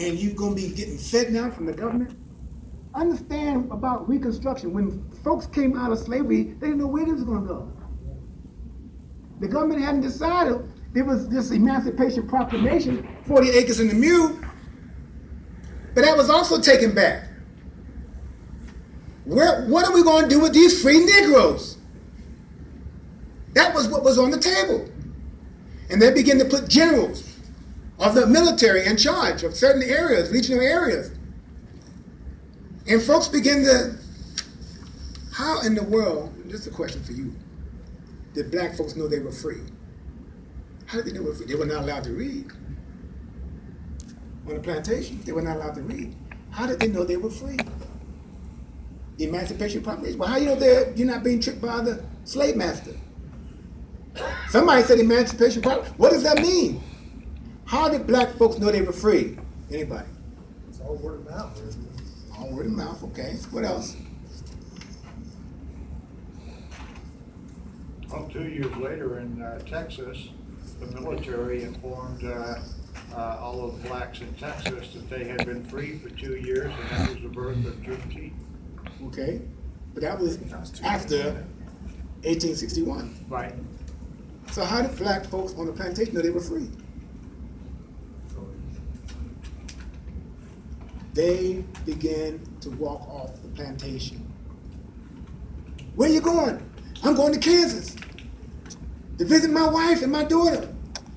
and you're going to be getting fed now from the government? Understand about Reconstruction. When folks came out of slavery, they didn't know where this was going to go. The government hadn't decided. There was this Emancipation Proclamation, 40 acres in the mule, but that was also taken back. What are we going to do with these free Negroes? That was what was on the table. And they began to put generals of the military in charge of certain areas, regional areas. And folks begin to, how in the world, this is a question for you, did black folks know they were free? How did they know they were free? They were not allowed to read. On the plantation, they were not allowed to read. How did they know they were free? The Emancipation Proclamation. Well, how do you know you're not being tricked by the slave master? Somebody said Emancipation Proclamation. What does that mean? How did black folks know they were free? Anybody? It's all word of mouth. All word of mouth, okay. What else? Well, 2 years later in Texas, the military informed all of the blacks in Texas that they had been free for 2 years, and that was the birth of Juneteenth. Okay. But that was after 1861. Right. So how did black folks on the plantation know they were free? They began to walk off the plantation. Where are you going? I'm going to Kansas to visit my wife and my daughter.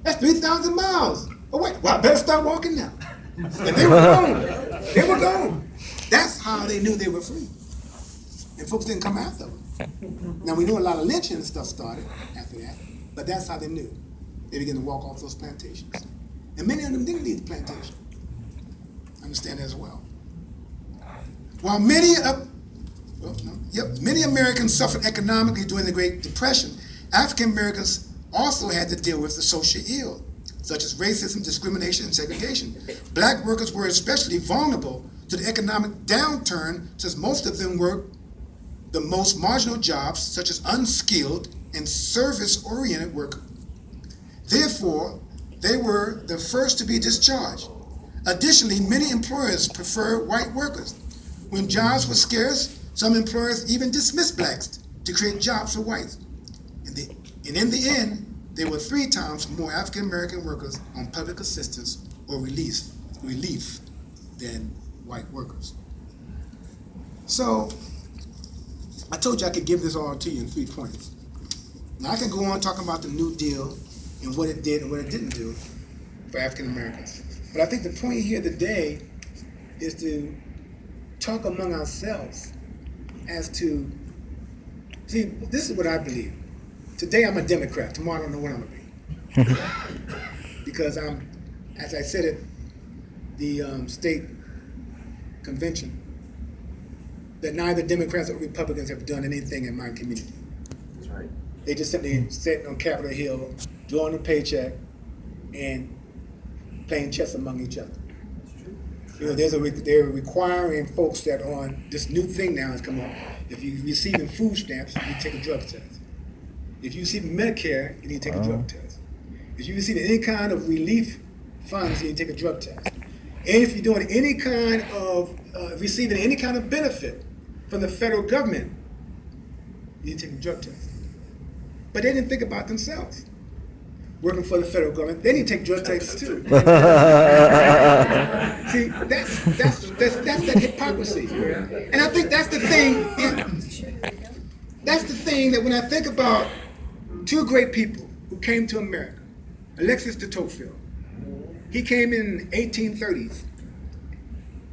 That's 3,000 miles. Oh wait, well I better start walking now. And they were gone. They were gone. That's how they knew they were free. And folks didn't come after them. Now we know a lot of lynching and stuff started after that, but that's how they knew. They began to walk off those plantations. And many of them didn't leave the plantation. Understand that as well. While many Americans suffered economically during the Great Depression, African Americans also had to deal with the social ill, such as racism, discrimination, and segregation. Black workers were especially vulnerable to the economic downturn, since most of them worked the most marginal jobs, such as unskilled and service-oriented work. Therefore, they were the first to be discharged. Additionally, many employers prefer white workers. When jobs were scarce, some employers even dismissed blacks to create jobs for whites. And in the end, there were 3 times more African American workers on public assistance or relief than white workers. So, I told you I could give this all to you in 3 points. Now I can go on talking about the New Deal and what it did and what it didn't do for African Americans. But I think the point here today is to talk among ourselves as to, see, this is what I believe. Today I'm a Democrat, tomorrow I don't know what I'm gonna be. Because I'm, as I said at the state convention, that neither Democrats or Republicans have done anything in my community. That's right. They just simply sitting on Capitol Hill, drawing a paycheck, and playing chess among each other. You know, they're requiring folks that on this new thing now has come up. If you're receiving food stamps, you need to take a drug test. If you're receiving Medicare, you need to take a drug test. If you're receiving any kind of relief funds, you need to take a drug test. And if you're doing any kind of receiving any kind of benefit from the federal government, you need to take a drug test. But they didn't think about themselves. Working for the federal government, they need to take drug tests too. See, that's that hypocrisy. And I think that's the thing. That's the thing that when I think about 2 great people who came to America, Alexis de Tocqueville. He came in the 1830s,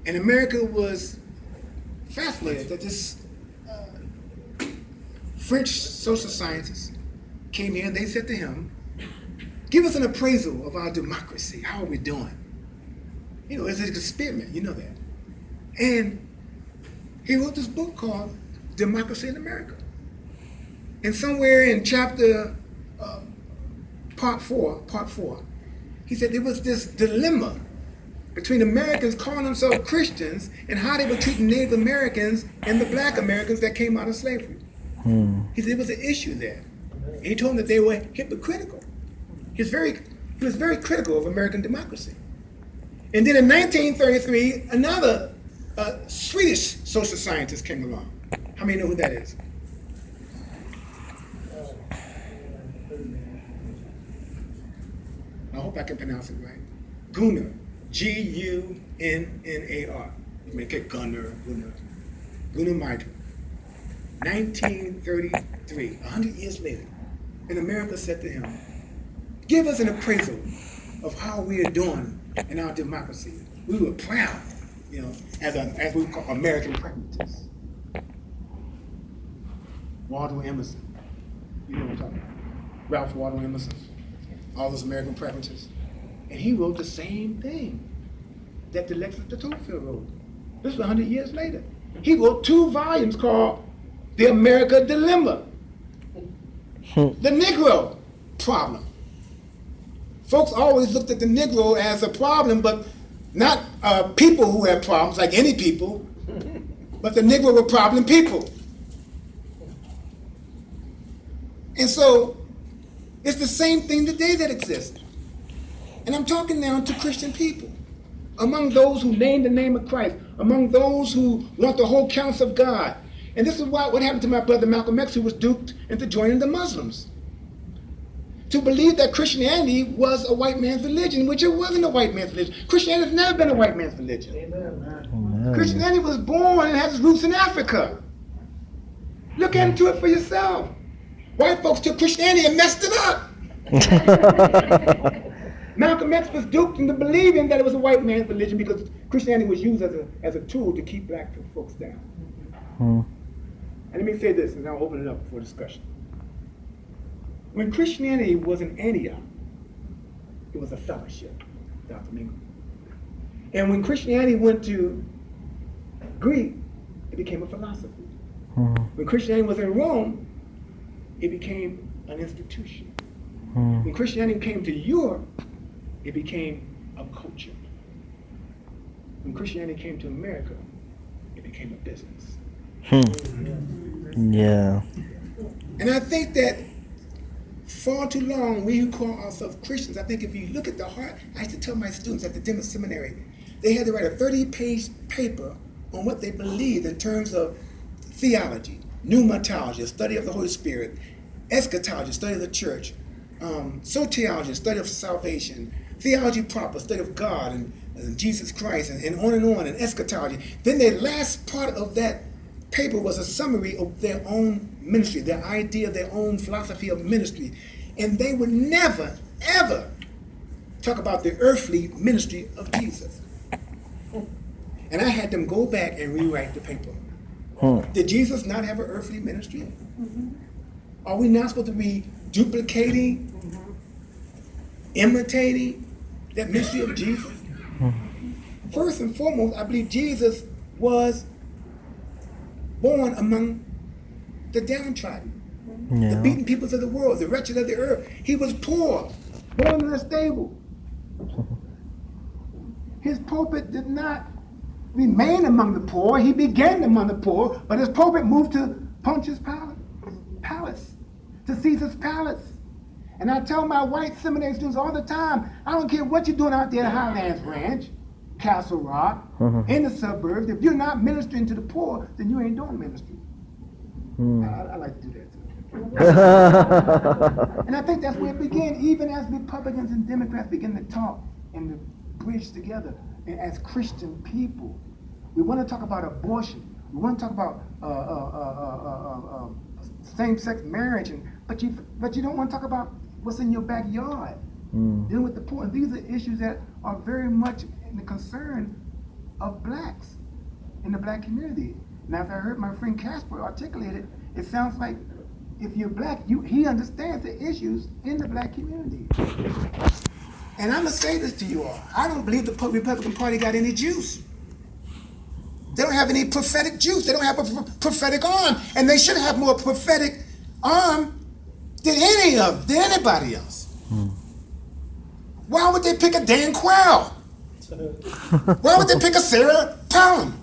and America was fascinated that this French social scientist came here and they said to him, give us an appraisal of our democracy. How are we doing? You know, it's an experiment, you know that. And he wrote this book called Democracy in America. And somewhere in chapter part four, he said there was this dilemma between Americans calling themselves Christians and how they were treating Native Americans and the black Americans that came out of slavery. He said there was an issue there. And he told them that they were hypocritical. He was very critical of American democracy. And then in 1933, another Swedish social scientist came along. How many know who that is? I hope I can pronounce it right. Gunnar, Gunnar. You may get Gunnar. Gunnar Michael. 1933, 100 years later, and America said to him, give us an appraisal of how we are doing in our democracy. We were proud, as we call American pragmatists. Waldo Emerson, you know what I'm talking about. Ralph Waldo Emerson, all those American pragmatists. And he wrote the same thing that the Lexus de Tocqueville wrote. This was 100 years later. He wrote 2 volumes called The America Dilemma, The Negro Problem. Folks always looked at the Negro as a problem, but not people who had problems, like any people, but the Negro were problem people. And so, it's the same thing today that exists. And I'm talking now to Christian people. Among those who name the name of Christ, among those who want the whole counsel of God. And this is what happened to my brother Malcolm X, who was duped into joining the Muslims. To believe that Christianity was a white man's religion, which it wasn't a white man's religion. Christianity has never been a white man's religion. Amen. Christianity was born and has its roots in Africa. Look into it for yourself. White folks took Christianity and messed it up. Malcolm X was duped into believing that it was a white man's religion because Christianity was used as a tool to keep black folks down. And let me say this, and I'll open it up for discussion. When Christianity was in Antioch, it was a fellowship, Dr. Mingle. And when Christianity went to Greek, it became a philosophy. When Christianity was in Rome, it became an institution. When Christianity came to Europe, it became a culture. When Christianity came to America, it became a business. Yeah. And I think that far too long, we who call ourselves Christians, I think if you look at the heart, I used to tell my students at the Denver Seminary, they had to write a 30-page paper on what they believed in terms of theology, pneumatology, a study of the Holy Spirit, eschatology, study of the church, soteriology, study of salvation, theology proper, study of God and Jesus Christ, and on, and eschatology. Then the last part of that paper was a summary of their own ministry, their idea, their own philosophy of ministry. And they would never, ever talk about the earthly ministry of Jesus. And I had them go back and rewrite the paper. Did Jesus not have an earthly ministry? Are we not supposed to be duplicating, imitating that ministry of Jesus? First and foremost, I believe Jesus was born among the downtrodden, the beaten peoples of the world, the wretched of the earth. He was poor, born in a stable. His pulpit did not remain among the poor. He began among the poor, but his pulpit moved to Pontius Palace, to Caesar's palace. And I tell my white seminary students all the time, I don't care what you're doing out there at Highlands Ranch, Castle Rock, in the suburbs, if you're not ministering to the poor, then you ain't doing ministry. I like to do that too. And I think that's where it began, even as Republicans and Democrats begin to talk and to bridge together. And as Christian people, we want to talk about abortion. We want to talk about same-sex marriage, but you don't want to talk about what's in your backyard, dealing with the poor. And these are issues that are very much in the concern of blacks in the black community. Now, if I heard my friend Casper articulate it, it sounds like if you're black, he understands the issues in the black community. And I'm gonna say this to you all: I don't believe the Republican Party got any juice. They don't have any prophetic juice. They don't have a prophetic arm, and they should have more prophetic arm than anybody else. Why would they pick a Dan Quayle? Why would they pick a Sarah Palin?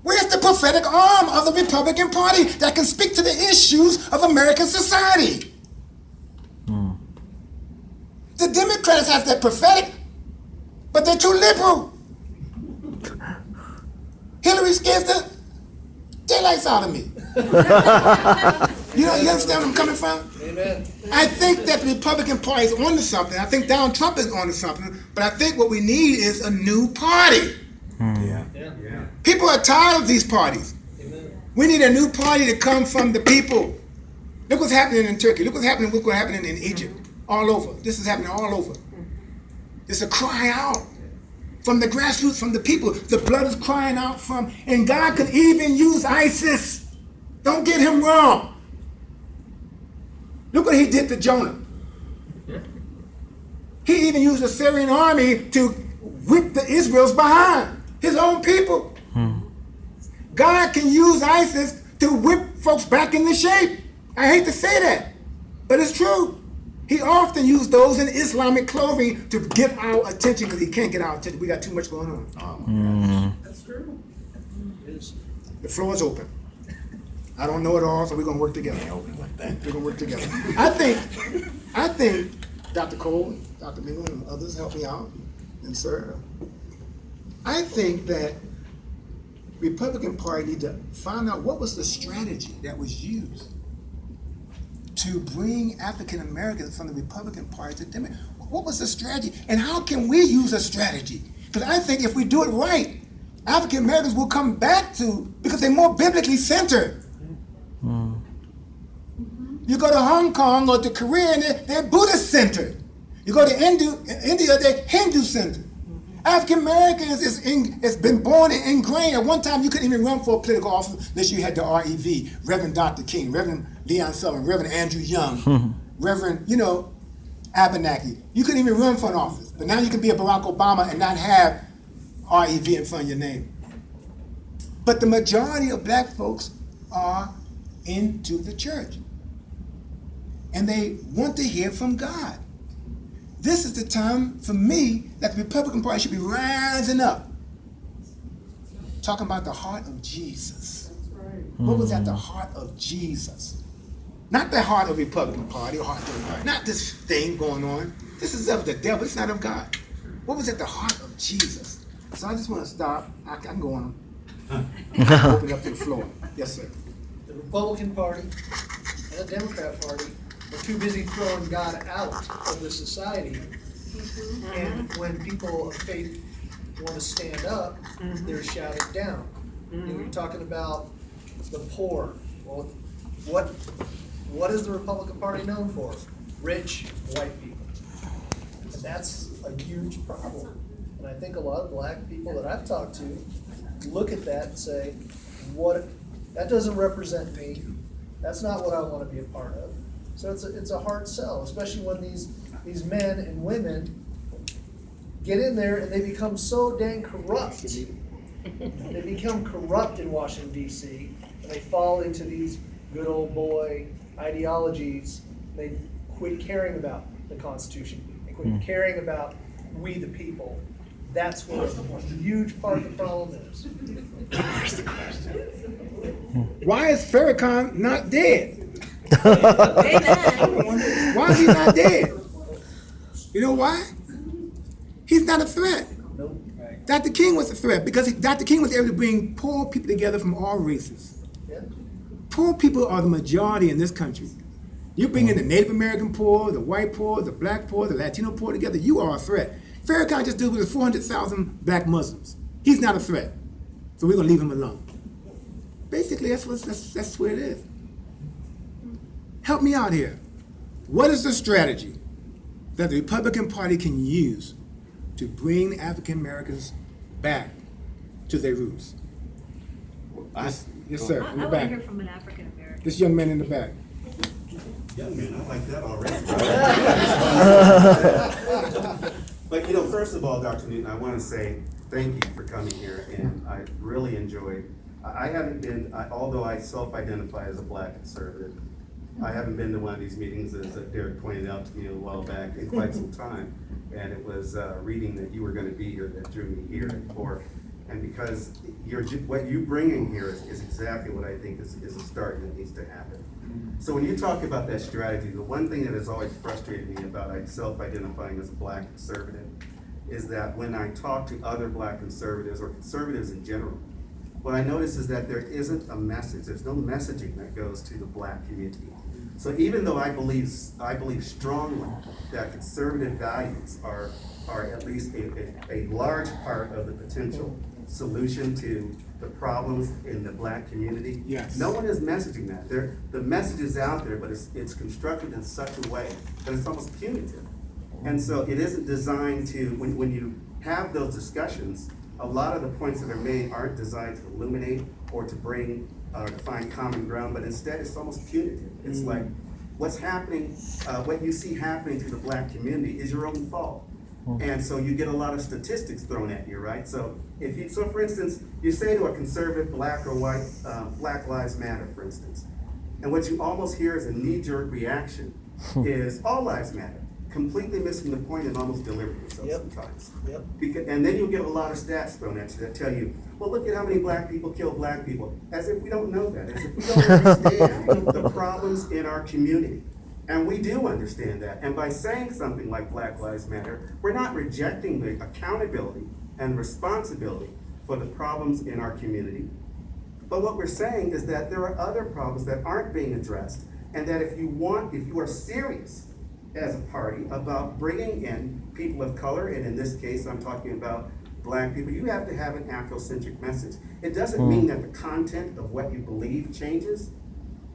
Where's the prophetic arm of the Republican Party that can speak to the issues of American society? The Democrats have that prophetic but they're too liberal. Hillary scares the daylights out of me. You understand where I'm coming from? Amen. I think that the Republican Party is onto something. I think Donald Trump is onto something. But I think what we need is a new party. Yeah. People are tired of these parties. Amen. We need a new party to come from the people. Look what's happening in Turkey. Look what's happening in Egypt. All over. This is happening all over. It's a cry out from the grassroots, from the people. The blood is crying out from, and God could even use ISIS. Don't get him wrong. Look what he did to Jonah. He even used the Syrian army to whip the Israel's behind, his own people. God can use ISIS to whip folks back into shape. I hate to say that, but it's true. He often used those in Islamic clothing to get our attention because he can't get our attention. We got too much going on. That's true. It is. The floor is open. I don't know it all, so we're going to work together. We're going to work together. I think Dr. Cole, Dr. Mingle, and others help me out, and sir. I think that Republican Party need to find out what was the strategy that was used to bring African Americans from the Republican Party to Democrat. What was the strategy, and how can we use a strategy? Because I think if we do it right, African Americans will come back to, because they're more biblically centered. You go to Hong Kong or to Korea, and they're Buddhist centered. You go to India, they're Hindu centered. African Americans it's been born and ingrained. At one time, you couldn't even run for a political office unless you had the REV, Reverend Dr. King, Reverend Leon Sullivan, Reverend Andrew Young, Reverend, Abenaki. You couldn't even run for an office. But now you can be a Barack Obama and not have REV in front of your name. But the majority of black folks are into the church. And they want to hear from God. This is the time for me that the Republican Party should be rising up, talking about the heart of Jesus. What was at the heart of Jesus? Not the heart of the Republican Party or heart of the Party. Not this thing going on. This is of the devil. It's not of God. What was at the heart of Jesus? So I just want to stop. I can go on. Open up to the floor. Yes, sir. The Republican Party and the Democrat Party are too busy throwing God out of the society. And when people of faith want to stand up, they're shouted down. You're talking about the poor. Well, what is the Republican Party known for? Rich white people. And that's a huge problem. And I think a lot of black people that I've talked to look at that and say, that doesn't represent me. That's not what I want to be a part of. So it's a hard sell, especially when these men and women get in there and they become so dang corrupt. They become corrupt in Washington, D.C., and they fall into these good old boy ideologies. They quit caring about the Constitution. They quit caring about we the people. That's what a huge part of the problem is. Why is Farrakhan not dead? Amen. Why is he not dead? You know why? He's not a threat. Nope. Dr. King was a threat because Dr. King was able to bring poor people together from all races. Yeah. Poor people are the majority in this country. You bring in the Native American poor, the white poor, the black poor, the Latino poor together, you are a threat. Farrakhan just deals with 400,000 black Muslims. He's not a threat. So we're going to leave him alone. Basically, that's what it is. Help me out here. What is the strategy that the Republican Party can use to bring African Americans back to their roots? Yes, sir, in the I want to back. hear from an African American. This young man in the back. Young man, I like that already. But first of all, Dr. Newton, I want to say thank you for coming here, and I really enjoyed. I haven't been, although I self-identify as a black conservative, I haven't been to one of these meetings, as Derek pointed out to me a while back, in quite some time. And it was reading that you were going to be here that drew me here. And because what you bring in here is exactly what I think is a start that needs to happen. So when you talk about that strategy, the one thing that has always frustrated me about self-identifying as a black conservative is that when I talk to other black conservatives or conservatives in general, what I notice is that there isn't a message, there's no messaging that goes to the black community. So even though I believe strongly that conservative values are at least a large part of the potential solution to the problems in the black community, Yes. no one is messaging that. The message is out there, but it's constructed in such a way that it's almost punitive. And so it isn't designed to, when you have those discussions, a lot of the points that are made aren't designed to illuminate or to bring, to find common ground, but instead it's almost punitive. It's like, what's happening, what you see happening to the black community is your own fault. And so you get a lot of statistics thrown at you, right? So so for instance, you say to a conservative, black or white, Black Lives Matter, for instance, and what you almost hear as a knee-jerk reaction is all lives matter, completely missing the point and almost delivering themselves sometimes. Yep. And then you'll get a lot of stats thrown at you that tell you, well, look at how many black people kill black people, as if we don't know that, as if we don't understand the problems in our community. And we do understand that. And by saying something like Black Lives Matter, we're not rejecting the accountability and responsibility for the problems in our community. But what we're saying is that there are other problems that aren't being addressed, and that if you are serious as a party about bringing in people of color, and in this case, I'm talking about black people, you have to have an Afrocentric message. It doesn't mean that the content of what you believe changes,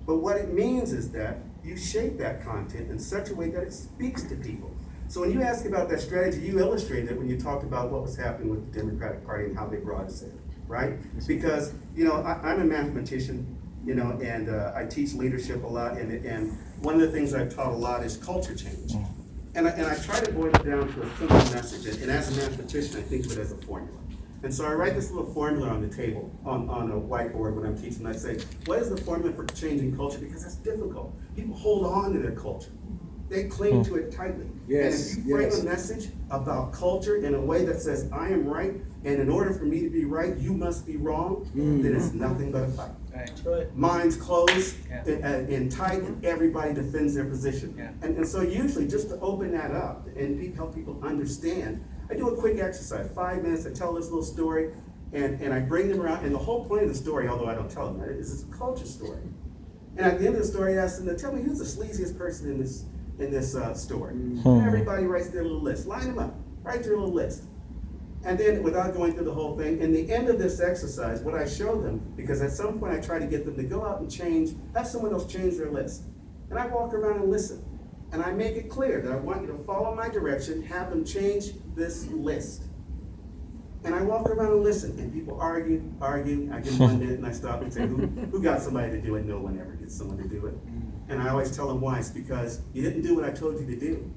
but what it means is that you shape that content in such a way that it speaks to people. So when you ask about that strategy, you illustrated it when you talked about what was happening with the Democratic Party and how they brought us in, right? Because, I'm a mathematician, and I teach leadership a lot, and one of the things I've taught a lot is culture change. And I try to boil it down to a simple message, and as a mathematician, I think of it as a formula. And so I write this little formula on the table, on a whiteboard when I'm teaching. I say, what is the formula for changing culture? Because that's difficult. People hold on to their culture. They cling to it tightly. Yes, and if you bring a message about culture in a way that says, I am right, and in order for me to be right, you must be wrong, then it's nothing but a fight. That's right. Minds closed and tight, and everybody defends their position. And so usually, just to open that up and help people understand, I do a quick exercise, 5 minutes, I tell this little story, and I bring them around, and the whole point of the story, although I don't tell them that, is it's a culture story. And at the end of the story, I ask them to tell me who's the sleaziest person in this story. And everybody writes their little list. Line them up, write your little list. And then, without going through the whole thing, in the end of this exercise, what I show them, because at some point I try to get them to go out and have someone else change their list. And I walk around and listen. And I make it clear that I want you to follow my direction, have them change this list. And I walk around and listen, and people argue, I give 1 minute and I stop and say, who got somebody to do it? No one ever gets someone to do it. And I always tell them why. It's because you didn't do what I told you to do.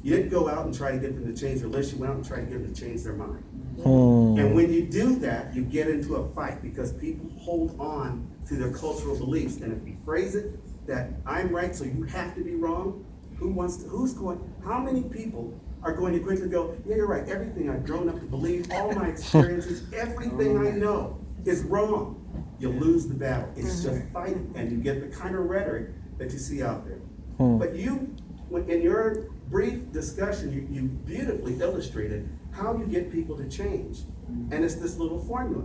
You didn't go out and try to get them to change their list, you went out and tried to get them to change their mind. And when you do that, you get into a fight because people hold on to their cultural beliefs. And if you phrase it that I'm right, so you have to be wrong, how many people are going to quickly go, yeah, you're right, everything I've grown up to believe, all my experiences, everything I know is wrong. You lose the battle. It's just fighting, and you get the kind of rhetoric that you see out there. But in your brief discussion, you beautifully illustrated how you get people to change. And it's this little formula.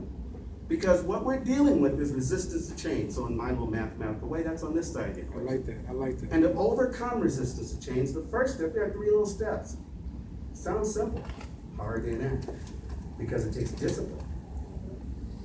Because what we're dealing with is resistance to change. So in my little mathematical way, that's on this side of the equation. I like that. And to overcome resistance to change, the first step, there are 3 little steps. Sounds simple, hard to enact, because it takes discipline.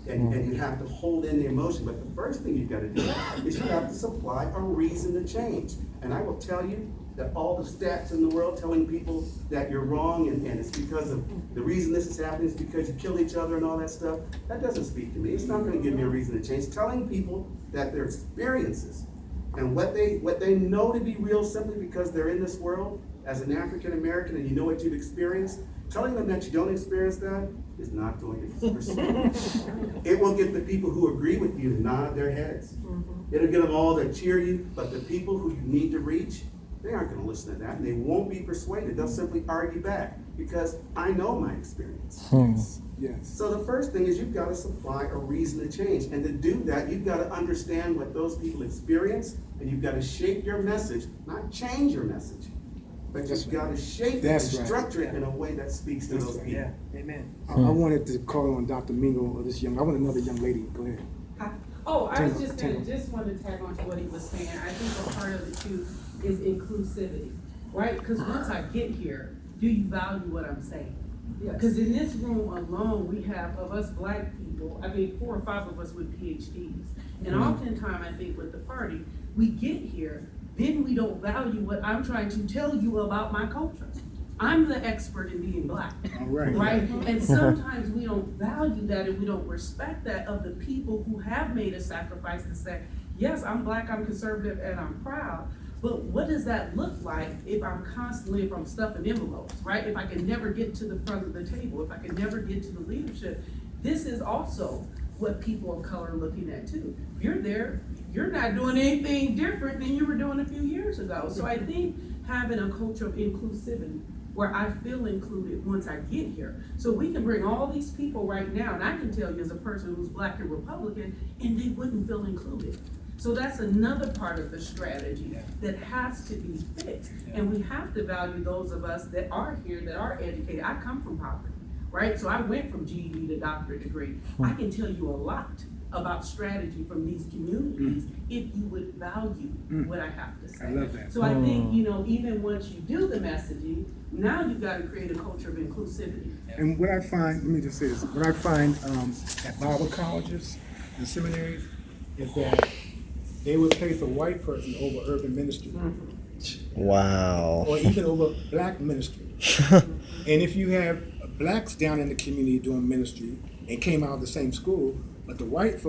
And you have to hold in the emotion. But the first thing you've got to do is you have to supply a reason to change. And I will tell you that all the stats in the world telling people that you're wrong and it's because of the reason this is happening is because you kill each other and all that stuff, that doesn't speak to me. It's not going to give me a reason to change. Telling people that their experiences and what they know to be real simply because they're in this world as an African American and you know what you've experienced, telling them that you don't experience that is not going to persuade. It will get the people who agree with you to nod their heads. It'll get them all to cheer you, but the people who you need to reach, they aren't going to listen to that, and they won't be persuaded. They'll simply argue back because I know my experience. Yes. So the first thing is you've got to supply a reason to change, and to do that, you've got to understand what those people experience, and you've got to shape your message, not change your message. but That's you've gotta shape it and That's right. structure it in a way that speaks to That's those right. people. Yeah, amen. I wanted to call on Dr. Mingo or this young, I want another young lady, go ahead. Oh, I was Tina. just wanted to tag on to what he was saying. I think a part of it too is inclusivity, right? Because once I get here, do you value what I'm saying? Because in this room alone, we have, of us black people, I mean, 4 or 5 of us with PhDs. And oftentimes, I think with the party, we get here, then we don't value what I'm trying to tell you about my culture. I'm the expert in being black. All right. Right? And sometimes we don't value that and we don't respect that of the people who have made a sacrifice to say, yes, I'm black, I'm conservative, and I'm proud, but what does that look like if I'm stuffing envelopes, right? If I can never get to the front of the table, if I can never get to the leadership, this is also what people of color are looking at too. If you're there, you're not doing anything different than you were doing a few years ago. So I think having a culture of inclusivity where I feel included once I get here. So we can bring all these people right now, and I can tell you as a person who's black and Republican, and they wouldn't feel included. So that's another part of the strategy that has to be fixed. And we have to value those of us that are here, that are educated. I come from poverty, right? So I went from GED to doctorate degree. I can tell you a lot about strategy from these communities if you would value what I have to say. I love that. So I think, even once you do the messaging, now you've got to create a culture of inclusivity. And what I find, let me just say this, what I find at Bible colleges and seminaries is that they would place a white person over urban ministry. Wow. Or even over black ministry. And if you have blacks down in the community doing ministry and came out of the same school, but the white folks